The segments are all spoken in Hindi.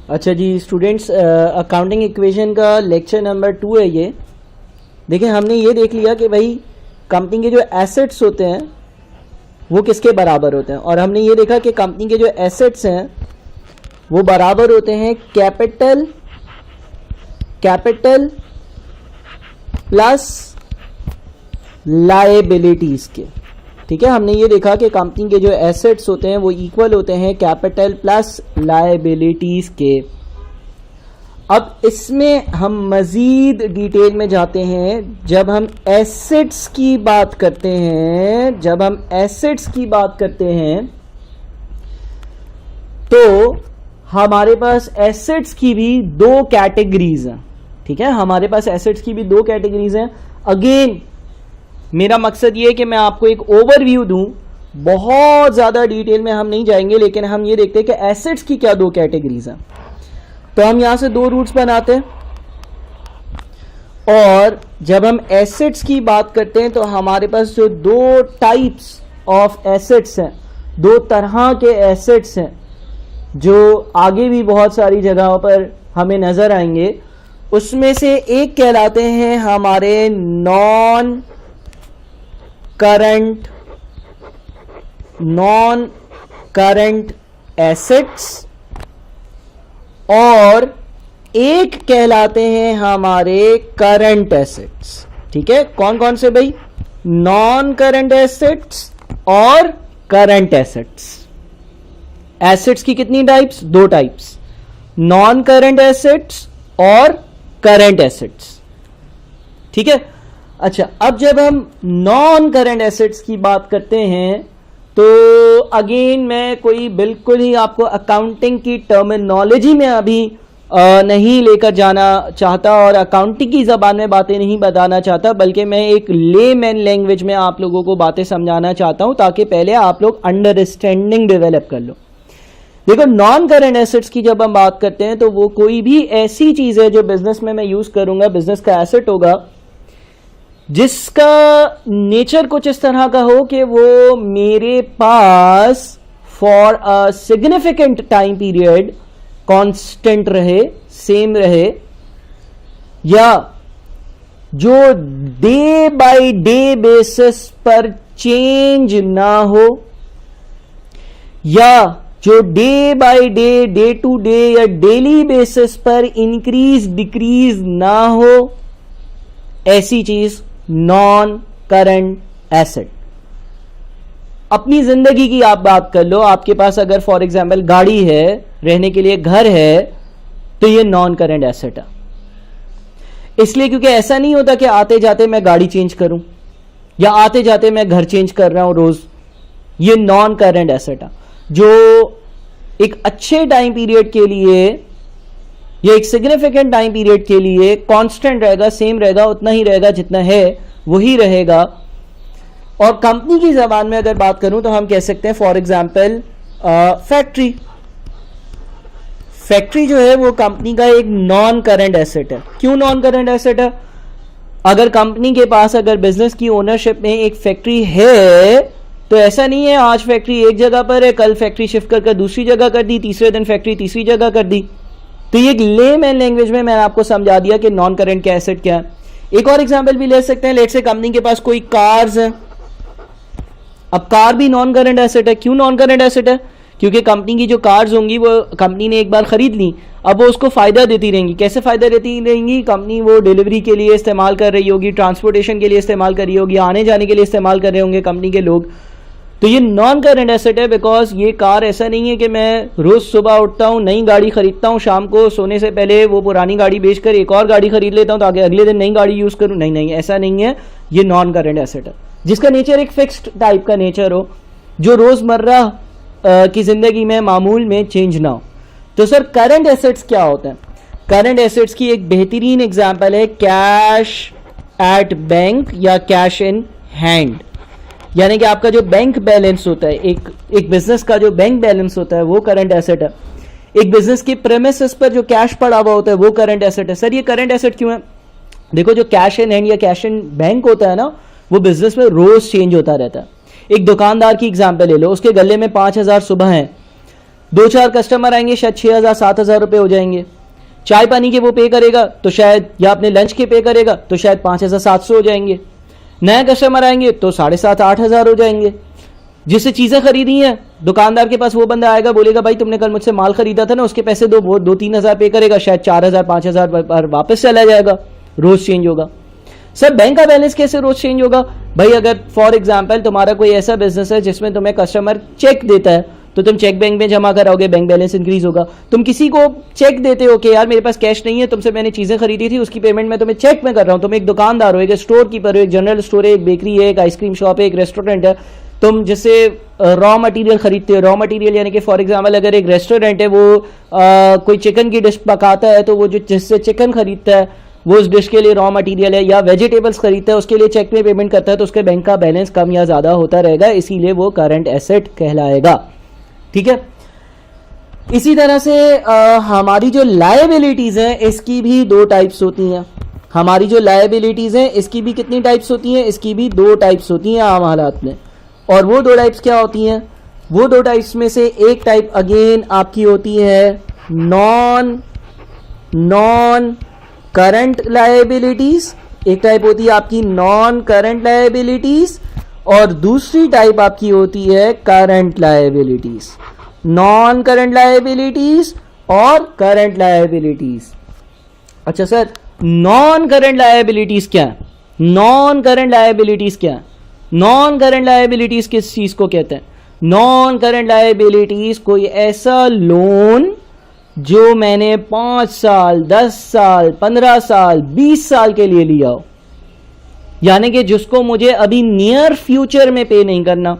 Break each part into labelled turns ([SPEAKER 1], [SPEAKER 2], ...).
[SPEAKER 1] अच्छा जी स्टूडेंट्स, अकाउंटिंग इक्वेशन का लेक्चर नंबर 2 है ये। देखिए हमने ये देख लिया कि भाई कंपनी के जो एसेट्स होते हैं वो किसके बराबर होते हैं, और हमने ये देखा कि कंपनी के जो एसेट्स हैं वो बराबर होते हैं कैपिटल प्लस लायबिलिटीज के। ठीक है, हमने ये देखा कि कंपनी के जो एसेट्स होते हैं वो इक्वल होते हैं कैपिटल प्लस लायबिलिटीज के। अब इसमें हम मजीद डिटेल में जाते हैं जब हम एसेट्स की बात करते हैं। तो हमारे पास एसेट्स की भी दो कैटेगरीज हैं। ठीक है, हमारे पास एसेट्स की भी दो कैटेगरीज हैं। अगेन मेरा मकसद ये है कि मैं आपको एक ओवरव्यू दूं, बहुत ज़्यादा डिटेल में हम नहीं जाएंगे, लेकिन हम ये देखते हैं कि एसेट्स की क्या दो कैटेगरीज हैं। तो हम यहां से दो रूट्स बनाते हैं, और जब हम एसेट्स की बात करते हैं तो हमारे पास जो दो टाइप्स ऑफ एसेट्स हैं, दो तरह के एसेट्स हैं जो आगे भी बहुत सारी जगहों पर हमें नजर आएंगे। उसमें से एक कहलाते हैं हमारे नॉन करंट एसेट्स, और एक कहलाते हैं हमारे करंट एसेट्स। ठीक है, कौन कौन से भाई? नॉन करंट एसेट्स और करंट एसेट्स। एसेट्स की कितनी टाइप्स? दो टाइप्स, नॉन करंट एसेट्स और करंट एसेट्स। ठीक है, अच्छा अब जब हम नॉन करंट एसेट्स की बात करते हैं तो अगेन मैं कोई बिल्कुल ही आपको अकाउंटिंग की टर्मिनोलॉजी में अभी नहीं लेकर जाना चाहता और अकाउंटिंग की ज़बान में बातें नहीं बताना चाहता, बल्कि मैं एक लेमैन लैंग्वेज में आप लोगों को बातें समझाना चाहता हूं ताकि पहले आप लोग अंडरस्टैंडिंग डेवलप कर लो। देखो, नॉन करंट एसेट्स की जब हम बात करते हैं तो वो कोई भी ऐसी चीज़ है जो बिजनेस में मैं यूज़ करूंगा, बिजनेस का एसेट होगा जिसका नेचर कुछ इस तरह का हो कि वो मेरे पास for a significant time period constant रहे, सेम रहे, या जो डे बाय डे बेसिस पर चेंज ना हो, या जो day by day, day to day या डेली बेसिस पर इंक्रीज डिक्रीज ना हो, ऐसी चीज नॉन करंट एसेट। अपनी जिंदगी की आप बात कर लो, आपके पास अगर फॉर एग्जांपल गाड़ी है, रहने के लिए घर है, तो ये नॉन करंट एसेट है। इसलिए क्योंकि ऐसा नहीं होता कि आते जाते मैं गाड़ी चेंज करूं या आते जाते मैं घर चेंज कर रहा हूं रोज। ये नॉन करंट एसेट है जो एक अच्छे टाइम पीरियड के लिए या एक सिग्निफिकेंट टाइम पीरियड के लिए कांस्टेंट रहेगा, सेम रहेगा, उतना ही रहेगा जितना है वही रहेगा। और कंपनी की जबान में अगर बात करूं तो हम कह सकते हैं फॉर एग्जांपल फैक्ट्री जो है वो कंपनी का एक नॉन करंट एसेट है। क्यों नॉन करंट एसेट है? अगर कंपनी के पास अगर बिजनेस की ओनरशिप में एक फैक्ट्री है तो ऐसा नहीं है आज फैक्ट्री एक जगह पर है, कल फैक्ट्री शिफ्ट कर दूसरी जगह कर दी, तीसरे दिन फैक्ट्री तीसरी जगह कर दी। तो ये लेमैन लैंग्वेज में मैंने आपको समझा दिया कि नॉन करंट का एसेट क्या है। एक और एग्जांपल भी ले सकते हैं, लेट्स से कंपनी के पास कोई कार्स है। अब कार भी नॉन करंट एसेट है। क्यों नॉन करंट एसेट है? क्योंकि कंपनी की जो कार्स होंगी वो कंपनी ने एक बार खरीद ली, अब वो उसको फायदा देती रहेंगी। कैसे फायदा देती रहेंगी? कंपनी वो डिलीवरी के लिए इस्तेमाल कर रही होगी, ट्रांसपोर्टेशन के लिए इस्तेमाल कर रही होगी, आने जाने के लिए इस्तेमाल कर रहे होंगे कंपनी के लोग। तो ये नॉन करंट एसेट है, बिकॉज ये कार ऐसा नहीं है कि मैं रोज सुबह उठता हूँ, नई गाड़ी खरीदता हूँ, शाम को सोने से पहले वो पुरानी गाड़ी बेचकर एक और गाड़ी खरीद लेता हूँ ताकि अगले दिन नई गाड़ी यूज करूँ। नहीं, ऐसा नहीं है। ये नॉन करंट एसेट है जिसका नेचर एक फिक्स्ड टाइप का नेचर हो, जो रोजमर्रा की जिंदगी में मामूल में चेंज ना हो। तो सर करंट एसेट्स क्या होते हैं? करंट एसेट्स की एक बेहतरीन एग्जांपल है कैश एट बैंक या कैश इन हैंड। यानी कि आपका जो बैंक बैलेंस होता है, एक बिजनेस का जो बैंक बैलेंस होता है वो करंट एसेट है। एक बिजनेस के प्रेमिसेस पर जो कैश पड़ा हुआ होता है वो करंट एसेट है। सर ये करंट एसेट क्यों है? देखो, जो कैश इन हैंड या कैश इन बैंक होता है ना, वो बिजनेस में रोज चेंज होता रहता है। एक दुकानदार की एग्जांपल ले लो, उसके गले में 5,000 सुबह हैं, 2-4 कस्टमर आएंगे, शायद 6,000-7,000 रुपये हो जाएंगे। चाय पानी के वो पे करेगा तो शायद, या अपने लंच के पे करेगा तो शायद 5,700 हो जाएंगे। नया कस्टमर आएंगे तो 7,500-8,000 हो जाएंगे। जिससे चीज़ें खरीदी हैं, दुकानदार के पास वो बंदा आएगा, बोलेगा भाई तुमने कल मुझसे माल खरीदा था ना, उसके पैसे दो, वो 2-3 हज़ार पे करेगा, शायद 4,000-5,000 वापस चला जाएगा, रोज चेंज होगा। सर बैंक का बैलेंस कैसे रोज चेंज होगा? भाई अगर फॉर एग्जांपल तुम्हारा कोई ऐसा बिजनेस है जिसमें तुम्हें कस्टमर चेक देता है, तो तुम चेक बैंक में जमा कराओगे, बैंक बैलेंस इंक्रीज होगा। तुम किसी को चेक देते हो कि यार मेरे पास कैश नहीं है, तुमसे मैंने चीजें खरीदी थी, उसकी पेमेंट मैं तुम्हें चेक में कर रहा हूं। तुम एक दुकानदार हो, एक स्टोर कीपर हो, एक जनरल स्टोर है, एक बेकरी है, एक आइसक्रीम शॉप है, एक रेस्टोरेंट है, तुम जिससे रॉ मटेरियल खरीदते हो। रॉ मटेरियल यानी कि फॉर एग्जांपल अगर एक रेस्टोरेंट है, वो कोई चिकन की डिश पकाता है, तो वो जो जिससे चिकन खरीदता है वो उस डिश के लिए रॉ मटेरियल है, या वेजिटेबल्स खरीदता है उसके लिए चेक में पेमेंट करता है, तो उसके बैंक का बैलेंस कम या ज़्यादा होता रहेगा, इसीलिए वो करंट एसेट कहलाएगा। ठीक है। इसी तरह से हमारी जो लायबिलिटीज़ हैं इसकी भी 2 टाइप्स होती हैं। हमारी जो लायबिलिटीज़ हैं इसकी भी कितनी टाइप्स होती हैं? इसकी भी 2 टाइप्स होती हैं आम हालात में। और वो 2 टाइप्स क्या होती हैं? वो 2 टाइप्स में से एक टाइप अगेन आपकी होती है नॉन करंट लायबिलिटीज, एक टाइप होती है आपकी नॉन करंट लायबिलिटीज, और दूसरी टाइप आपकी होती है current liabilities. Non current liabilities और करंट लायबिलिटीज। अच्छा सर, नॉन करंट लायबिलिटीज क्या है? नॉन करंट लायबिलिटीज क्या है? नॉन करंट लायबिलिटीज किस चीज को कहते हैं? नॉन करंट लायबिलिटीज कोई ऐसा लोन जो मैंने 5 साल, 10 साल, 15 साल, 20 साल के लिए लिया हो, यानी कि जिसको मुझे अभी नियर फ्यूचर में पे नहीं करना,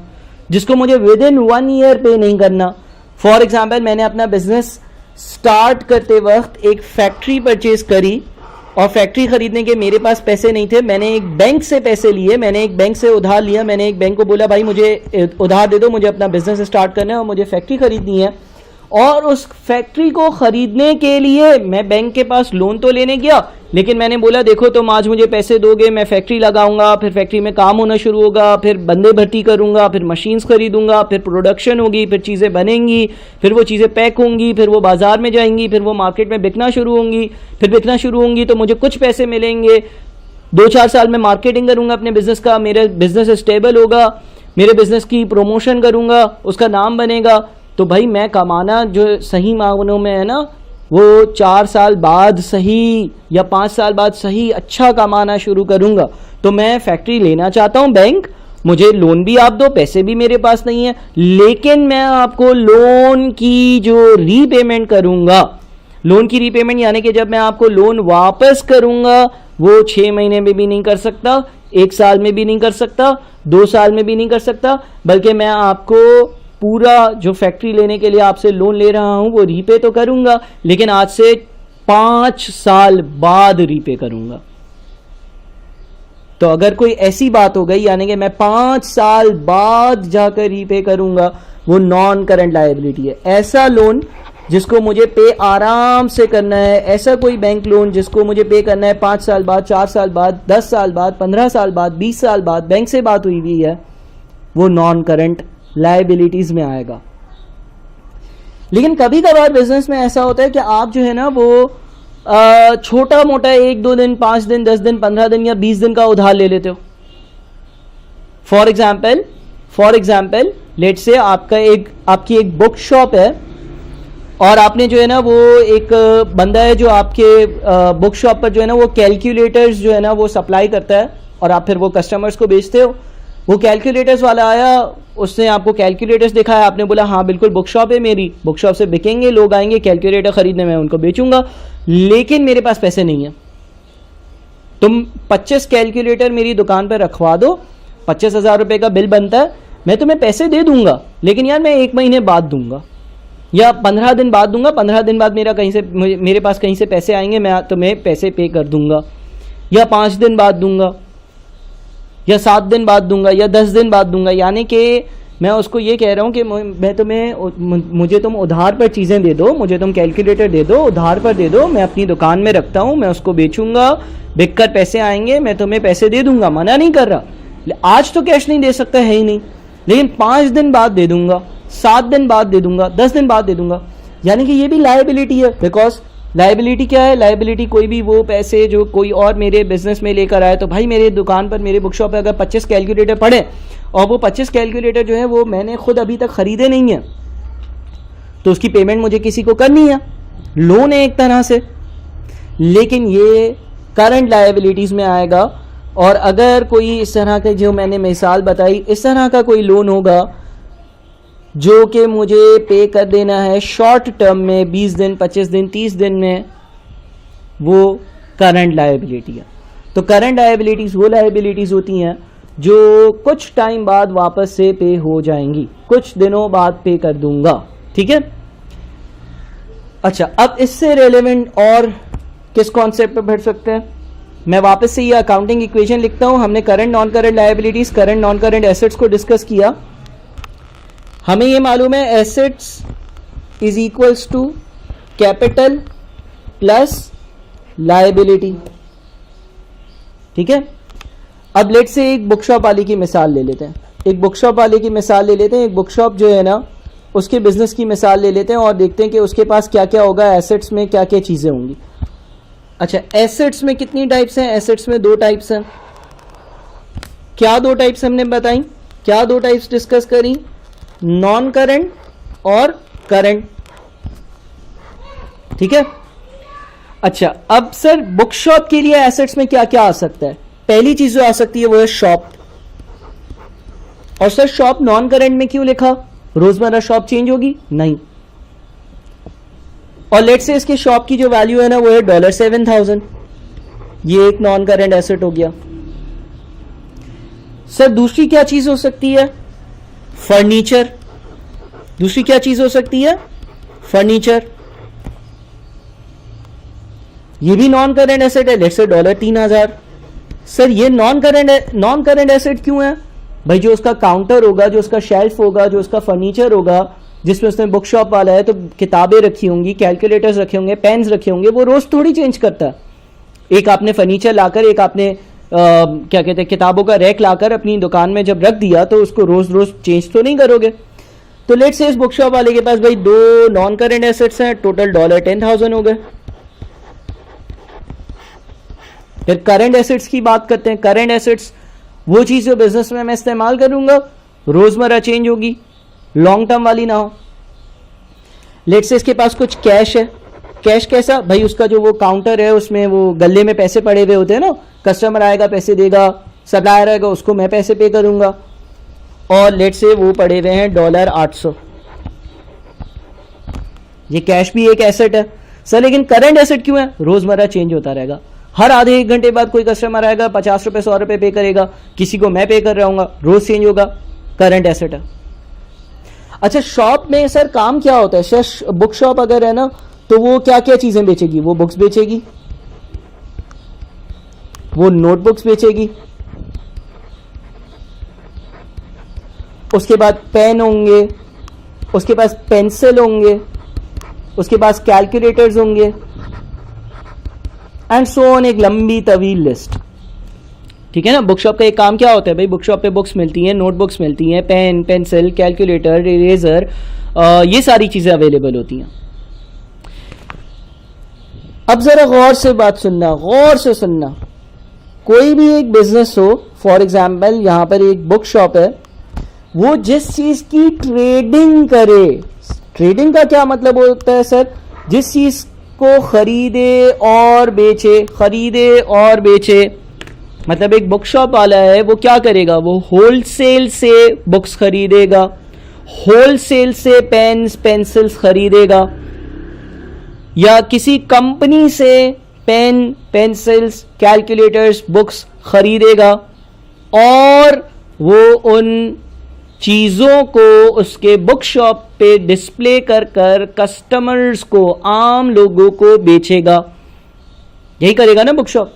[SPEAKER 1] जिसको मुझे विद इन 1 ईयर पे नहीं करना। फॉर एग्जाम्पल मैंने अपना बिजनेस स्टार्ट करते वक्त एक फैक्ट्री परचेज करी, और फैक्ट्री खरीदने के मेरे पास पैसे नहीं थे, मैंने एक बैंक से पैसे लिए, मैंने एक बैंक से उधार लिया, मैंने एक बैंक को बोला भाई मुझे उधार दे दो, मुझे अपना बिजनेस स्टार्ट करना है और मुझे फैक्ट्री खरीदनी है। और उस फैक्ट्री को खरीदने के लिए मैं बैंक के पास लोन तो लेने गया, लेकिन मैंने बोला देखो तुम आज मुझे पैसे दोगे, मैं फैक्ट्री लगाऊंगा, फिर फैक्ट्री में काम होना शुरू होगा, फिर बंदे भर्ती करूंगा, फिर मशीन्स खरीदूंगा, फिर प्रोडक्शन होगी, फिर चीज़ें बनेंगी, फिर वो चीज़ें पैक होंगी, फिर वो बाजार में जाएंगी, फिर वो मार्केट में बिकना शुरू होंगी, फिर बिकना शुरू होंगी तो मुझे कुछ पैसे मिलेंगे। 2-4 साल में मार्केटिंग करूंगा अपने बिजनेस का, मेरा बिजनेस स्टेबल होगा, मेरे बिजनेस की प्रमोशन करूंगा, उसका नाम बनेगा, तो भाई मैं कमाना जो सही मायनों में है ना, वो 4 साल बाद सही या 5 साल बाद सही अच्छा कमाना शुरू करूंगा। तो मैं फैक्ट्री लेना चाहता हूं बैंक, मुझे लोन भी आप दो, पैसे भी मेरे पास नहीं है, लेकिन मैं आपको लोन की जो रीपेमेंट करूंगा, लोन की रीपेमेंट यानी कि जब मैं आपको लोन वापस करूंगा वो 6 महीने में भी नहीं कर सकता, 1 साल में भी नहीं कर सकता, 2 साल में भी नहीं कर सकता, बल्कि मैं आपको पूरा जो फैक्ट्री लेने के लिए आपसे लोन ले रहा हूं वो रीपे तो करूंगा, लेकिन आज से 5 साल बाद रीपे करूंगा। तो अगर कोई ऐसी बात हो गई यानी कि मैं 5 साल बाद जाकर रीपे करूंगा, वो नॉन करंट लायबिलिटी है। ऐसा लोन जिसको मुझे पे आराम से करना है, ऐसा कोई बैंक लोन जिसको मुझे पे करना है 5 साल बाद, 4 साल बाद, 10 साल बाद, 15 साल बाद, 20 साल बाद बैंक से बात हुई हुई है, वो नॉन करंट लायबिलिटीज में आएगा। लेकिन कभी कभार बिजनेस में ऐसा होता है कि आप जो है ना वो छोटा मोटा 1-2 दिन, 5 दिन, 10 दिन, 15 दिन या 20 दिन का उधार ले लेते हो। फॉर एग्जाम्पल लेट से आपकी एक बुक शॉप है, और आपने जो है ना वो एक बंदा है जो आपके बुक शॉप पर जो है ना वो कैलकुलेटर्स जो है ना वो सप्लाई करता है, और आप फिर वो कस्टमर्स को बेचते हो। वो कैलकुलेटर्स वाला आया, उसने आपको कैलकुलेटर्स दिखाया, आपने बोला हाँ बिल्कुल बुक शॉप है मेरी, बुक शॉप से बिकेंगे, लोग आएंगे कैलकुलेटर खरीदने, मैं उनको बेचूंगा, लेकिन मेरे पास पैसे नहीं है। तुम 25 कैलकुलेटर मेरी दुकान पर रखवा दो, 25,000 रुपये का बिल बनता है, मैं तुम्हें पैसे दे दूंगा, लेकिन यार मैं 1 महीने बाद दूंगा या 15 दिन बाद दूंगा, 15 दिन बाद मेरे पास कहीं से पैसे आएंगे, मैं तुम्हें पैसे पे कर दूंगा, या 5 दिन बाद दूंगा, या 7 दिन बाद दूंगा, या 10 दिन बाद दूंगा। यानी कि मैं उसको ये कह रहा हूँ कि मुझे तुम उधार पर चीज़ें दे दो, मुझे तुम कैलकुलेटर दे दो, उधार पर दे दो, मैं अपनी दुकान में रखता हूँ, मैं उसको बेचूंगा, बिककर पैसे आएंगे, मैं तुम्हें पैसे दे दूंगा, मना नहीं कर रहा। आज तो कैश नहीं दे सकता है ही नहीं, लेकिन 5 दिन बाद दे दूंगा, 7 दिन बाद दे दूंगा, 10 दिन बाद दे दूंगा, यानी कि ये भी लायबिलिटी है। बिकॉज लायबिलिटी क्या है? लायबिलिटी कोई भी वो पैसे जो कोई और मेरे बिजनेस में लेकर आए, तो भाई मेरे दुकान पर, मेरे बुक शॉप पर अगर 25 कैलकुलेटर पड़े और वो 25 कैलकुलेटर जो है वो मैंने खुद अभी तक खरीदे नहीं है, तो उसकी पेमेंट मुझे किसी को करनी है, लोन है एक तरह से। लेकिन ये करंट लायबिलिटीज में आएगा। और अगर कोई इस तरह के, जो मैंने मिसाल बताई, इस तरह का कोई लोन होगा जो कि मुझे पे कर देना है शॉर्ट टर्म में, 20 दिन, 25 दिन, 30 दिन में, वो करंट लायबिलिटी है। तो करंट लायबिलिटीज वो लायबिलिटीज होती हैं जो कुछ टाइम बाद वापस से पे हो जाएंगी, कुछ दिनों बाद पे कर दूंगा, ठीक है। अच्छा, अब इससे रेलेवेंट और किस कॉन्सेप्ट पे बढ़ सकते हैं? मैं वापस से ये अकाउंटिंग इक्वेशन लिखता हूं। हमने current non current liabilities, current non current assets को डिस्कस किया। हमें ये मालूम है assets is equals to capital plus liability, ठीक है। अब लेट से एक बुक शॉप वाले की मिसाल ले लेते हैं, एक बुक शॉप वाले की मिसाल ले लेते हैं। एक बुक शॉप जो है ना, उसके बिजनेस की मिसाल ले लेते हैं और देखते हैं कि उसके पास क्या क्या होगा, एसेट्स में क्या क्या चीजें होंगी। अच्छा, एसेट्स में कितनी टाइप्स हैं? एसेट्स में 2 टाइप्स हैं। क्या 2 टाइप्स हमने बताई? क्या 2 टाइप्स डिस्कस करी? नॉन करंट और करंट, ठीक है। अच्छा, अब सर बुक शॉप के लिए एसेट्स में क्या क्या आ सकता है? पहली चीज जो आ सकती है वो है शॉप। और सर शॉप नॉन करंट में क्यों लिखा? रोजमर्रा शॉप चेंज होगी? नहीं। और लेट से इसके शॉप की जो वैल्यू है ना वो है $7,000, ये एक नॉन करंट एसेट हो गया। सर दूसरी क्या चीज हो सकती है? फर्नीचर। दूसरी क्या चीज हो सकती है? फर्नीचर। ये भी नॉन करंट एसेट है, लेट से $3,000। सर ये नॉन करंट एसेट क्यों है? भाई जो उसका काउंटर होगा, जो उसका शेल्फ होगा, जो उसका फर्नीचर होगा, जिसमें उसने बुक शॉप वाला है तो किताबें रखी होंगी, कैलकुलेटर्स रखे होंगे, पेन्स रखे होंगे, वो रोज थोड़ी चेंज करता है। एक आपने फर्नीचर लाकर, एक आपने क्या कहते हैं, किताबों का रैक लाकर अपनी दुकान में जब रख दिया तो उसको रोज रोज चेंज तो नहीं करोगे। तो लेट से इस बुक शॉप वाले के पास भाई 2 नॉन करंट एसेट्स हैं, टोटल $10,000 हो गए। फिर करंट एसेट्स की बात करते हैं। करंट एसेट्स वो चीज जो बिजनेस में मैं इस्तेमाल करूंगा, रोजमर्रा चेंज होगी, लॉन्ग टर्म वाली ना हो। लेट से इसके पास कुछ कैश है। कैश कैसा? भाई उसका जो वो काउंटर है उसमें वो गले में पैसे पड़े हुए होते हैं ना, कस्टमर आएगा पैसे देगा, सप्लायर आएगा उसको मैं पैसे पे करूंगा। और लेट से वो पड़े हुए हैं $800, ये कैश भी एक एसेट है। सर लेकिन करंट एसेट क्यों है? रोजमर्रा चेंज होता रहेगा, हर आधे 1 घंटे बाद कोई कस्टमर आएगा, 50 रुपए 100 रुपए पे करेगा, किसी को मैं पे कर रहा हूँ, रोज चेंज होगा, करंट एसेट है। अच्छा, शॉप में सर काम क्या होता है? सर बुक शॉप अगर है ना तो वो क्या क्या चीजें बेचेगी? वो बुक्स बेचेगी, वो नोटबुक्स बेचेगी, उसके बाद पेन होंगे, उसके पास पेंसिल होंगे, उसके पास कैलकुलेटर्स होंगे, एंड सो ऑन, एक लंबी तवील लिस्ट, ठीक है ना। बुक शॉप का एक काम क्या होता है भाई? बुक शॉप पे बुक्स मिलती हैं, नोटबुक्स मिलती हैं, पेन, पेंसिल, कैलकुलेटर, इरेजर, ये सारी चीजें अवेलेबल होती हैं। अब जरा गौर से बात सुनना, गौर से सुनना। कोई भी एक बिजनेस हो, फॉर एग्जाम्पल यहां पर एक बुक शॉप है, वो जिस चीज की ट्रेडिंग करे, ट्रेडिंग का क्या मतलब होता है सर? जिस चीज को खरीदे और बेचे, खरीदे और बेचे। मतलब एक बुक शॉप वाला है, वो क्या करेगा? वो होलसेल से बुक्स खरीदेगा, होलसेल से पेन्स पेंसिल्स खरीदेगा, या किसी कंपनी से पेन, पेंसिल्स, कैलकुलेटर्स, बुक्स खरीदेगा और वो उन चीजों को उसके बुक शॉप पे डिस्प्ले कर कर कस्टमर्स को, आम लोगों को बेचेगा। यही करेगा ना बुक शॉप।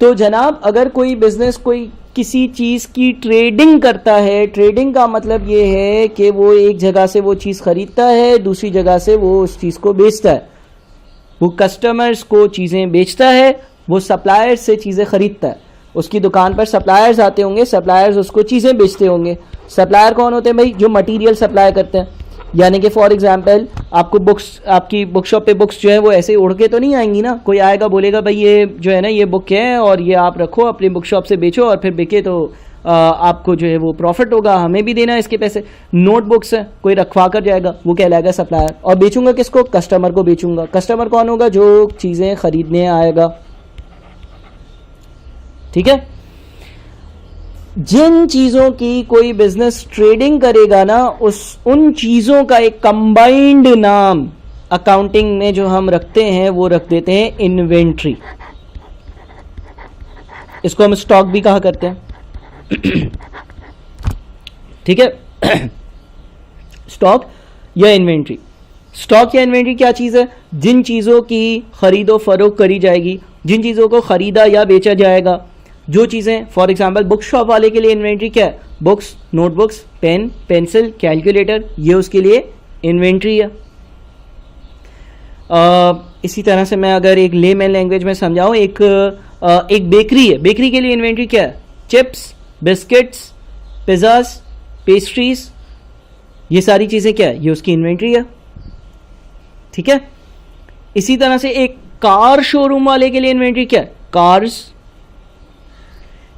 [SPEAKER 1] तो जनाब अगर कोई बिजनेस कोई किसी चीज की ट्रेडिंग करता है, ट्रेडिंग का मतलब ये है कि वो एक जगह से वो चीज खरीदता है, दूसरी जगह से वो उस चीज को बेचता है, वो कस्टमर्स को चीजें बेचता है, वो सप्लायर्स से चीजें खरीदता है। उसकी दुकान पर सप्लायर्स आते होंगे, सप्लायर्स उसको चीजें बेचते होंगे, सप्लायर कौन होते हैं भाई? जो मटेरियल सप्लाई करते हैं, यानी कि फॉर एग्जांपल आपको बुक्स, आपकी बुक शॉप पे बुक्स जो है वो ऐसे उड़ के तो नहीं आएंगी ना। कोई आएगा बोलेगा भाई ये जो है ना ये बुक है और ये आप रखो अपनी बुक शॉप से बेचो और फिर बिके तो आपको जो है वो प्रॉफिट होगा, हमें भी देना है इसके पैसे। नोटबुक्स है, कोई रखवा कर जाएगा, वो कहलाएगा सप्लायर। और बेचूंगा किसको? कस्टमर को बेचूंगा। कस्टमर कौन होगा? जो चीज़ें खरीदने आएगा। ठीक है, जिन चीज़ों की कोई बिजनेस ट्रेडिंग करेगा ना, उन चीज़ों का एक कंबाइंड नाम अकाउंटिंग में जो हम रखते हैं वो रख देते हैं इन्वेंट्री। इसको हम स्टॉक भी कहा करते हैं। ठीक है, स्टॉक या इन्वेंट्री। स्टॉक या इन्वेंट्री क्या चीज़ है? जिन चीज़ों की खरीदो फरोख्त करी जाएगी, जिन चीज़ों को खरीदा या बेचा जाएगा, जो चीज़ें फॉर एग्जांपल बुक शॉप वाले के लिए इन्वेंट्री क्या है? Books, notebooks, pen, pencil, calculator, ये उसके लिए इन्वेंट्री है। इसी तरह से मैं अगर एक लेमैन लैंग्वेज में समझाऊं, एक बेकरी है, बेकरी के लिए इन्वेंट्री क्या है? चिप्स, बिस्किट्स, पिज़्ज़ास, पेस्ट्रीज, ये सारी चीज़ें क्या है? ये उसकी इन्वेंट्री है। ठीक है, इसी तरह से एक कार शोरूम वाले के लिए इन्वेंट्री क्या है? कार्स।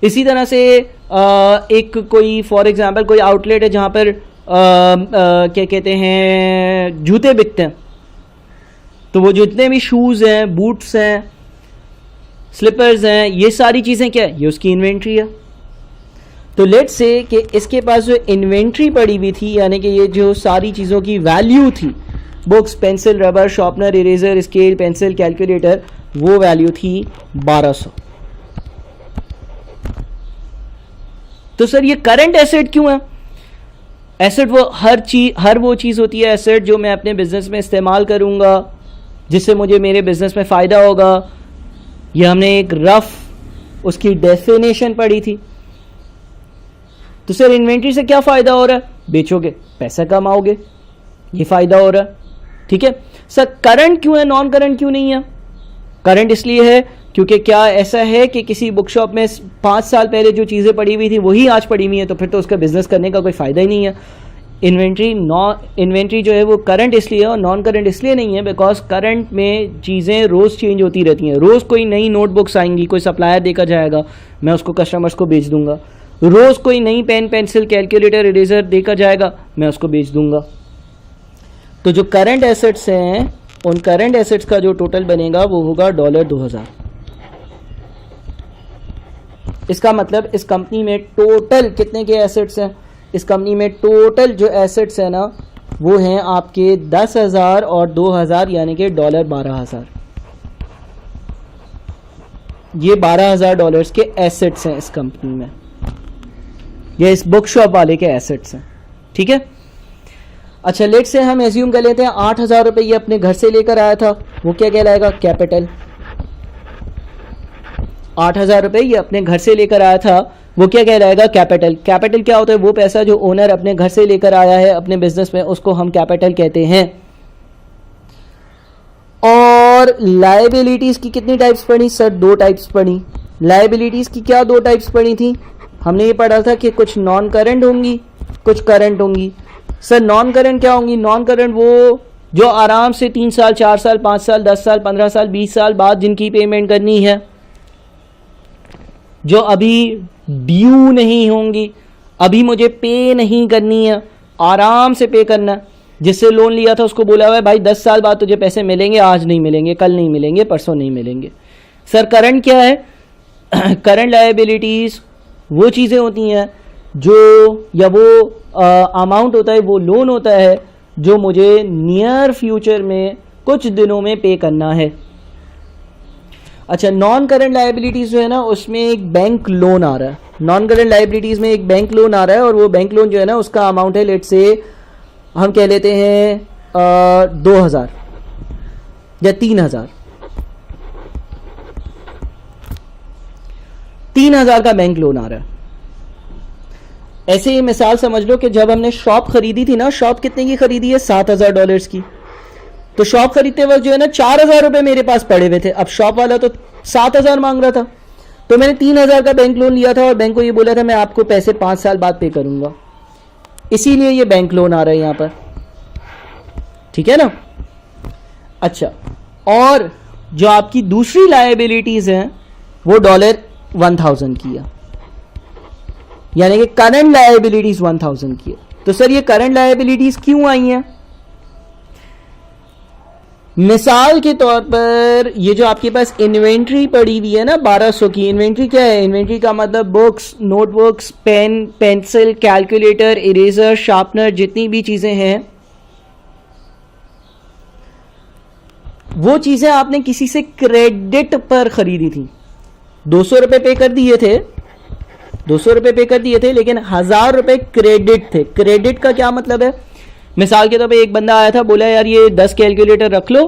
[SPEAKER 1] इसी तरह से एक कोई फॉर एग्जांपल कोई आउटलेट है जहाँ पर क्या कहते हैं, जूते बिकते हैं, तो वो जितने भी शूज़ हैं, बूट्स हैं, स्लीपर्स हैं, ये सारी चीज़ें क्या है? ये उसकी इन्वेंट्री है। तो लेट्स से कि इसके पास जो इन्वेंट्री पड़ी हुई थी, यानी कि ये जो सारी चीज़ों की वैल्यू थी, books, pencil, rubber, sharpener, eraser, scale, pencil, calculator, वो वैल्यू थी 1200। तो सर ये करंट एसेट क्यों है? एसेट वो हर वो चीज़ होती है एसेट जो मैं अपने बिजनेस में इस्तेमाल करूंगा, जिससे मुझे मेरे बिजनेस में फ़ायदा होगा। ये हमने एक रफ उसकी डेफिनेशन पढ़ी थी। तो सर इन्वेंट्री से क्या फ़ायदा हो रहा है? बेचोगे, पैसा कमाओगे, ये फ़ायदा हो रहा है। ठीक है सर, करंट क्यों है, नॉन करंट क्यों नहीं है? करंट इसलिए है क्योंकि क्या ऐसा है कि किसी बुक शॉप में 5 साल पहले जो चीज़ें पड़ी हुई थी वही आज पड़ी हुई है, तो फिर तो उसका बिजनेस करने का कोई फ़ायदा ही नहीं है। इन्वेंट्री जो है वो करंट इसलिए है और नॉन करंट इसलिए नहीं है बिकॉज करंट में चीज़ें रोज़ चेंज होती रहती हैं। रोज़ कोई नई नोटबुक्स आएंगी, कोई सप्लायर देकर जाएगा, मैं उसको कस्टमर्स को बेच दूंगा। रोज़ कोई नई पेन, पेंसिल, कैलकुलेटर, इरेजर देकर जाएगा, मैं उसको बेच दूंगा। तो जो करंट एसेट्स हैं, उन करंट एसेट्स का जो टोटल बनेगा वो होगा $2000। इसका मतलब इस कंपनी में टोटल कितने के एसेट्स हैं? इस कंपनी में टोटल जो एसेट्स हैं ना वो हैं आपके 10,000 और 2,000, यानी कि $12,000। ये $12,000 के एसेट्स हैं इस कंपनी में, ये इस बुक शॉप वाले के एसेट्स हैं। ठीक है, अच्छा लेट से हम एज्यूम कर लेते हैं 8,000 रुपये ये अपने घर से लेकर आया था, वो क्या कहलाएगा? कैपिटल। 8,000 रुपये ये अपने घर से लेकर आया था, वो क्या कहलाएगा? कैपिटल। कैपिटल क्या होता है? वो पैसा जो ओनर अपने घर से लेकर आया है अपने बिजनेस में, उसको हम कैपिटल कहते हैं। और लायबिलिटीज की कितनी टाइप्स पढ़ी सर? 2 टाइप्स पढ़ी। लायबिलिटीज की क्या 2 टाइप्स पढ़ी थी? हमने ये पढ़ा था कि कुछ नॉन करंट होंगी, कुछ करंट होंगी। सर नॉन करंट क्या होंगी? नॉन करंट वो जो आराम से 3 साल, 4 साल, 5 साल, 10 साल, 15 साल, 20 साल बाद जिनकी पेमेंट करनी है, जो अभी ड्यू नहीं होंगी, अभी मुझे पे नहीं करनी है, आराम से पे करना है। जिससे लोन लिया था उसको बोला हुआ है भाई 10 साल बाद तुझे पैसे मिलेंगे, आज नहीं मिलेंगे, कल नहीं मिलेंगे, परसों नहीं मिलेंगे। सर करंट क्या है? करंट लायबिलिटीज वो चीज़ें होती हैं जो, या वो अमाउंट होता है, वो लोन होता है जो मुझे नियर फ्यूचर में कुछ दिनों में पे करना है। अच्छा, नॉन करंट लायबिलिटीज़ जो है ना उसमें एक बैंक लोन आ रहा है। नॉन करंट लायबिलिटीज़ में एक बैंक लोन आ रहा है और वो बैंक लोन जो है ना उसका अमाउंट है, लेट से हम कह लेते हैं 2,000 या 3,000। 3,000 का बैंक लोन आ रहा है। ऐसे ही मिसाल समझ लो कि जब हमने शॉप खरीदी थी ना, शॉप कितने की खरीदी है? $7,000 की। तो शॉप खरीदते वक्त जो है ना 4,000 रुपए मेरे पास पड़े हुए थे। अब शॉप वाला तो 7,000 मांग रहा था, तो मैंने 3,000 का बैंक लोन लिया था और बैंक को ये बोला था मैं आपको पैसे 5 साल बाद पे करूंगा। इसीलिए ये बैंक लोन आ रहा है यहां पर, ठीक है ना। अच्छा, और जो आपकी दूसरी लायबिलिटीज हैं वो $1000 की है, यानी कि करंट लायबिलिटीज 1000 की है। तो सर ये करंट लायबिलिटीज क्यों आई हैं? मिसाल के तौर पर ये जो आपके पास इन्वेंट्री पड़ी हुई है ना 1200 की, इन्वेंट्री क्या है? इन्वेंट्री का मतलब books, notebooks, pen, pencil, calculator, eraser, sharpener, जितनी भी चीजें हैं, वो चीजें आपने किसी से क्रेडिट पर खरीदी थी। 200 रुपए पे कर दिए थे, 200 रुपए पे कर दिए थे, लेकिन 1000 रुपए क्रेडिट थे। क्रेडिट का क्या मतलब है? मिसाल के तौर पे एक बंदा आया था, बोला यार ये 10 कैलकुलेटर रख लो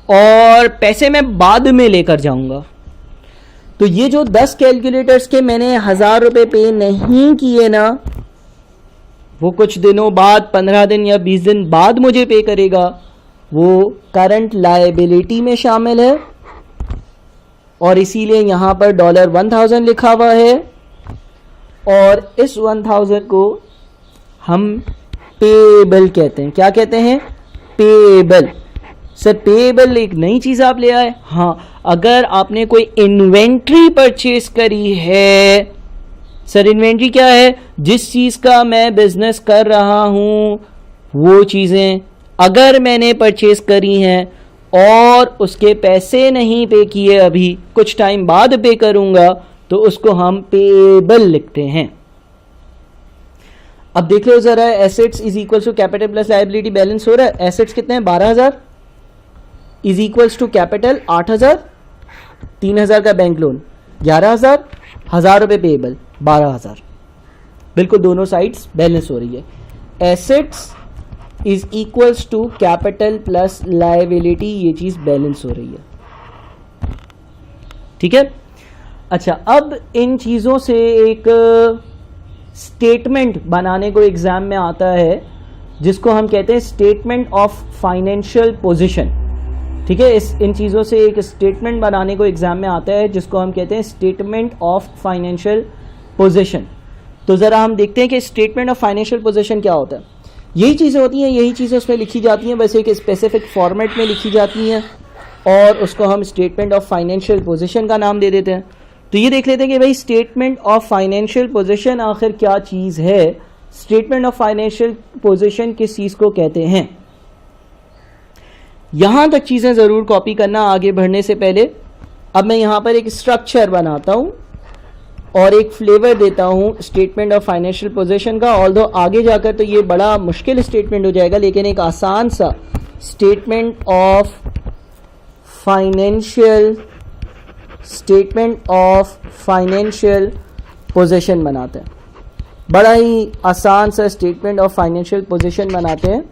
[SPEAKER 1] और पैसे मैं बाद में लेकर जाऊंगा। तो ये जो 10 कैलकुलेटर्स के मैंने 1000 रुपए पे नहीं किए ना, वो कुछ दिनों बाद, 15 दिन या 20 दिन बाद मुझे पे करेगा, वो करंट लायबिलिटी में शामिल है और इसीलिए यहां पर $1000 लिखा हुआ है। और इस 1000 को हम पेएबल कहते हैं। क्या कहते हैं? पेएबल। सर पेएबल एक नई चीज आप ले आए? हाँ, अगर आपने कोई इन्वेंट्री परचेज करी है, सर इन्वेंट्री क्या है? जिस चीज का मैं बिजनेस कर रहा हूं वो चीजें अगर मैंने परचेज करी हैं और उसके पैसे नहीं पे किए, अभी कुछ टाइम बाद पे करूंगा, तो उसको हम पेएबल लिखते हैं। अब देख लो जरा, assets is equals to capital plus liability balance हो रहा है। एसेट्स कितने हैं? 12000 इज इक्वल्स टू कैपिटल 8000, 3000 का बैंक लोन 11000, 1000 रुपए पेएबल 12000, बिल्कुल दोनों साइड्स बैलेंस हो रही है। Assets is equals to capital plus liability, ये चीज बैलेंस हो रही है, ठीक है। अच्छा, अब इन चीजों से एक स्टेटमेंट बनाने को एग्जाम में आता है जिसको हम कहते हैं स्टेटमेंट ऑफ फाइनेंशियल पोजीशन, ठीक है। इन चीजों से एक स्टेटमेंट बनाने को एग्जाम में आता है जिसको हम कहते हैं स्टेटमेंट ऑफ फाइनेंशियल पोजीशन। तो जरा हम देखते हैं कि स्टेटमेंट ऑफ फाइनेंशियल पोजीशन क्या होता है। यही चीज़ें होती हैं, यही चीज़ें उसमें लिखी जाती हैं, बस एक स्पेसिफिक फॉर्मेट में लिखी जाती हैं और उसको हम स्टेटमेंट ऑफ फाइनेंशियल पोजीशन का नाम दे देते हैं। तो ये देख लेते हैं कि भाई स्टेटमेंट ऑफ फाइनेंशियल पोजीशन आखिर क्या चीज़ है। स्टेटमेंट ऑफ फाइनेंशियल पोजीशन किस चीज़ को कहते हैं, यहां तक चीज़ें ज़रूर कॉपी करना आगे बढ़ने से पहले। अब मैं यहां पर एक स्ट्रक्चर बनाता हूं और एक फ्लेवर देता हूं स्टेटमेंट ऑफ फाइनेंशियल पोजीशन का। ऑल्दो आगे जाकर तो ये बड़ा मुश्किल स्टेटमेंट हो जाएगा, लेकिन एक आसान सा स्टेटमेंट ऑफ फाइनेंशियल पोजीशन बनाते हैं। बड़ा ही आसान सा स्टेटमेंट ऑफ फाइनेंशियल पोजीशन बनाते हैं।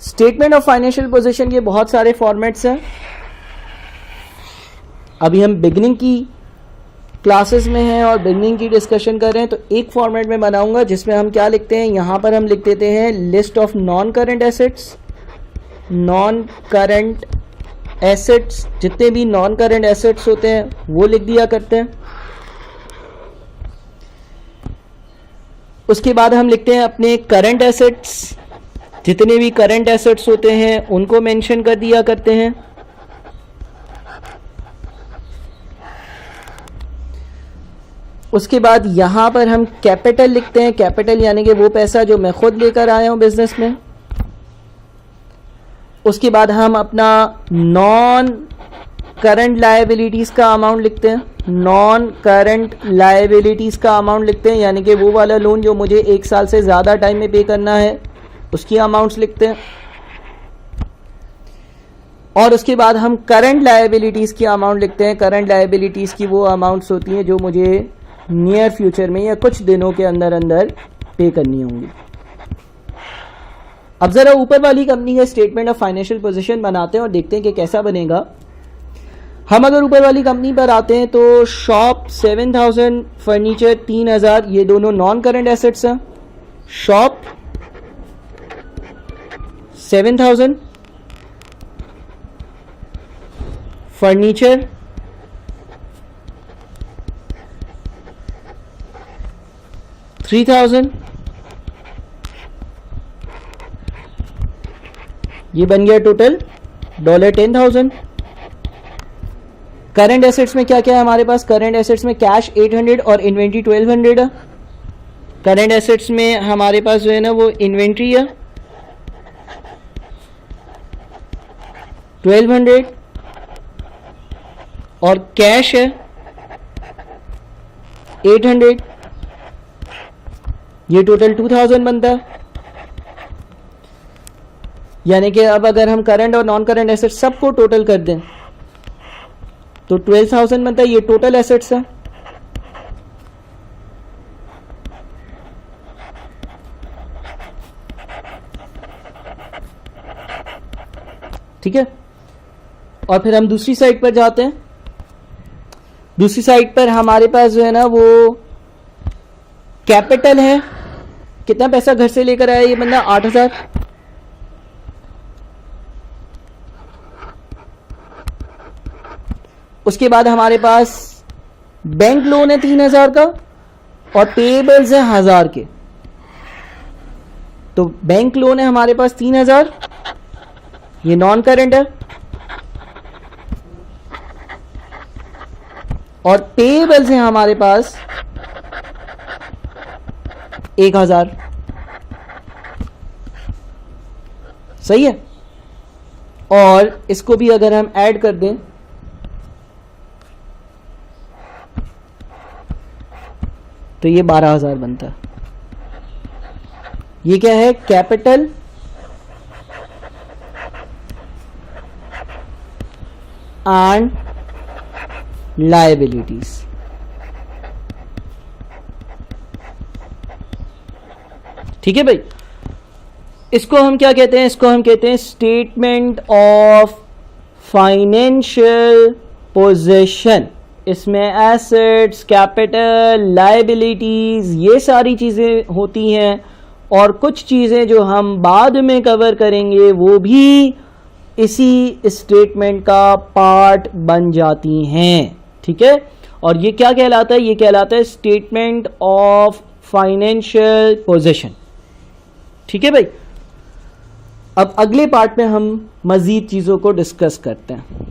[SPEAKER 1] स्टेटमेंट ऑफ फाइनेंशियल पोजीशन के बहुत सारे फॉर्मेट्स हैं। अभी हम बिगनिंग की क्लासेस में हैं और बिगनिंग की डिस्कशन कर रहे हैं, तो एक फॉर्मेट में बनाऊंगा जिसमें हम क्या लिखते हैं, यहां पर हम लिख देते हैं list of non current assets. Non current assets, जितने भी नॉन करंट एसेट्स होते हैं वो लिख दिया करते हैं। उसके बाद हम लिखते हैं अपने करंट एसेट्स, जितने भी करंट एसेट्स होते हैं उनको मेंशन कर दिया करते हैं। उसके बाद यहां पर हम कैपिटल लिखते हैं। कैपिटल यानी कि वो पैसा जो मैं खुद लेकर आया हूं बिजनेस में। उसके बाद हम अपना नॉन करंट लायबिलिटीज का अमाउंट लिखते हैं। नॉन करंट लायबिलिटीज का अमाउंट लिखते हैं, यानी कि वो वाला लोन जो मुझे 1 साल से ज्यादा टाइम में पे करना है उसकी अमाउंट्स लिखते हैं। और उसके बाद हम करंट लायबिलिटीज की अमाउंट लिखते हैं। करंट लायबिलिटीज की वो अमाउंट्स होती हैं जो मुझे नियर फ्यूचर में या कुछ दिनों के अंदर अंदर पे करनी होंगी। अब जरा ऊपर वाली कंपनी का स्टेटमेंट ऑफ फाइनेंशियल पोजीशन बनाते हैं और देखते हैं कि कैसा बनेगा। हम अगर ऊपर वाली कंपनी पर आते हैं तो शॉप 7000, फर्नीचर 3000, ये दोनों नॉन करंट एसेट्स हैं। शॉप 7000, फर्नीचर 3000, ये बन गया टोटल $10,000। करंट एसेट्स में क्या क्या है हमारे पास? करंट एसेट्स में कैश 800 और इन्वेंट्री 1200 है। करंट एसेट्स में हमारे पास जो है ना वो इन्वेंट्री है 1200 और कैश है 800, ये टोटल 2000 बनता है। यानी कि अब अगर हम करंट और नॉन करंट एसेट सबको टोटल कर दें तो 12,000 बनता है। ये टोटल एसेट्स है। ठीक है, और फिर हम दूसरी साइड पर जाते हैं। दूसरी साइड पर हमारे पास जो है ना वो कैपिटल है। कितना पैसा घर से लेकर आया ये बंदा? 8,000। उसके बाद हमारे पास बैंक लोन है 3,000 का और पेएबल्स है 1,000 के। तो बैंक लोन है हमारे पास 3,000, ये नॉन करंट है, और पेएबल्स हैं हमारे पास 1,000। सही है, और इसको भी अगर हम ऐड कर दें तो ये 12,000 बनता है। ये क्या है? Capital and liabilities. ठीक है भाई, इसको हम क्या कहते हैं? इसको हम कहते हैं स्टेटमेंट ऑफ फाइनेंशियल पोजीशन। इसमें एसेट्स, कैपिटल, लायबिलिटीज ये सारी चीजें होती हैं, और कुछ चीजें जो हम बाद में कवर करेंगे वो भी इसी स्टेटमेंट का पार्ट बन जाती हैं। ठीक है, और ये क्या कहलाता है? ये कहलाता है स्टेटमेंट ऑफ फाइनेंशियल पोजीशन। ठीक है भाई, अब अगले पार्ट में हम मजीद चीजों को डिस्कस करते हैं।